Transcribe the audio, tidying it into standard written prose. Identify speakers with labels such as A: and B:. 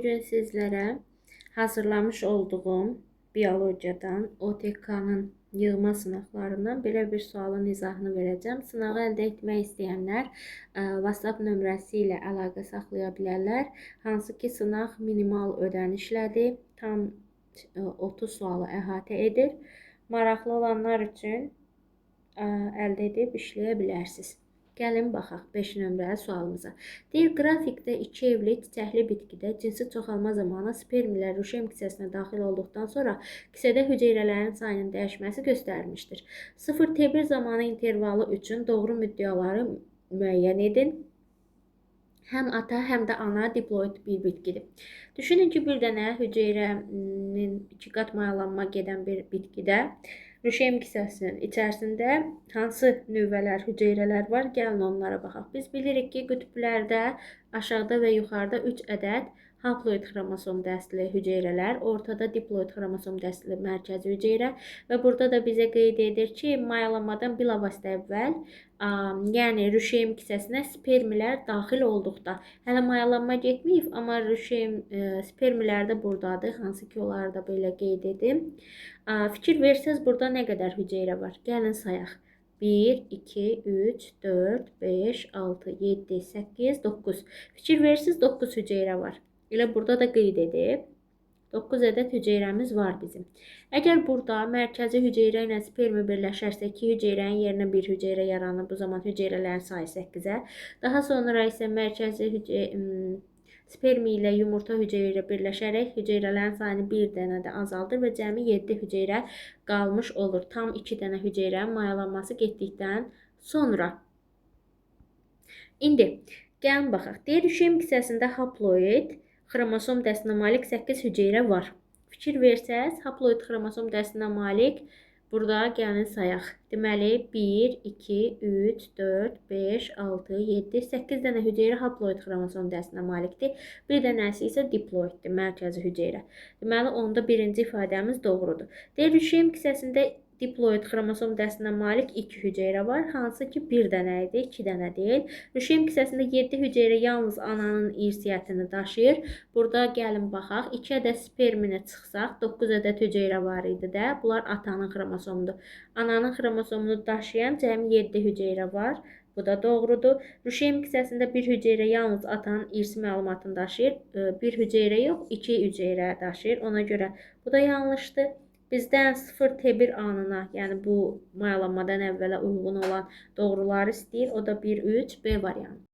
A: bugün sizlere hazırlamış olduğum biyologiyadan OTK-nın yığma sınavlarından belə bir sualın izahını verəcəm. Sınağı əldə etmək istəyənlər WhatsApp nömrəsi ilə əlaqə saxlaya bilərlər. Hansı ki, sınaq minimal ödənişlədir. Tam 30 sualı əhatə edir. Maraqlı olanlar üçün əldə edib işləyə bilərsiniz. Gəlin baxaq 5 nömrəli sualımıza. Deyir, qrafikdə 2 evli çiçəkli bitkidə cinsi çoxalma zamanı spermlər ruşem kisəsinə daxil olduqdan sonra kisədə hüceyrələrin sayının dəyişməsi göstərilmişdir. 0 T1 zamanı intervalı üçün doğru müddəaları müəyyən edin. Həm ata, həm də ana diploid bir bitkidir. Düşünün ki, bir dənə hüceyrənin 2 qat mayalanma gedən bir bitkidə ruşem kisəsinin içərisində hansı nüvələr, hüceyrələr var? Gəlin onlara baxaq. Biz bilirik ki, qütblərdə aşağıda və yuxarıda 3 ədəd haploid xromosom dəstli hüceyrələr, ortada diploid xromosom dəstli mərkəzi hüceyrə və burada da bizə qeyd edir ki, mayalanmadan bilavasitə əvvəl, yəni ruşem kisəsinə spermlər daxil olduqda, hələ mayalanma getməyib, amma ruşem spermlər də buradadır, hansı ki, onları da belə qeyd edim. Fikir versəz, burada nə qədər hüceyrə var? Gəlin sayaq. 1, 2, 3, 4, 5, 6, 7, 8, 9. Fikir versiniz 9 hüceyrə var. Elə burada da qeyd edib. 9 ədəd hüceyrəmiz var bizim. Əgər burada mərkəzi hüceyrə ilə spermi birləşərsə 2 hüceyrənin yerinə 1 hüceyrə yaranır. Bu zaman hüceyrələrin sayı 8-ə. Daha sonra isə mərkəzi spermi ilə yumurta hüceyrə birləşərək hüceyrələrin sayını bir dənə də azaldır və cəmi 7 hüceyrə qalmış olur. Tam 2 dənə hüceyrənin mayalanması getdikdən sonra. İndi gəlin baxaq. Deyir, ruşem kisəsində haploid xromosom dəstinə malik 8 hüceyrə var. Fikir versəz, haploid xromosom dəstinə malik burada gəlin sayaq. Deməli, 1, 2, 3, 4, 5, 6, 7, 8 dənə hüceyrə haploid xromosom dəstinə malikdir. Bir dənəsi isə diploiddir, mərkəzi hüceyrə. Deməli, onda birinci ifadəmiz doğrudur. Deyir, ruşem kisəsində diploid xromosom dəstinə malik 2 hüceyrə var, hansı ki 1 dənə idi, 2 dənə deyil. Ruşem kisəsində 7 hüceyrə yalnız ananın irsiyyətini daşıyır. Burada gəlin baxaq, 2 ədəd spermini çıxsaq, 9 ədəd hüceyrə var idi də. Bunlar atanın xromosomudur. Ananın xromosomunu daşıyan cəmi 7 hüceyrə var. Bu da doğrudur. Ruşem kisəsində bir hüceyrə yalnız atanın irsi məlumatını daşıyır. Bir hüceyrə yox, 2 hüceyrə daşıyır. Ona görə bu da yanlışdır. Bizdən 0 T1 anına, yəni bu mayalanmadan əvvələ uyğun olan doğruları istəyir. O da 1, 3, B variantı.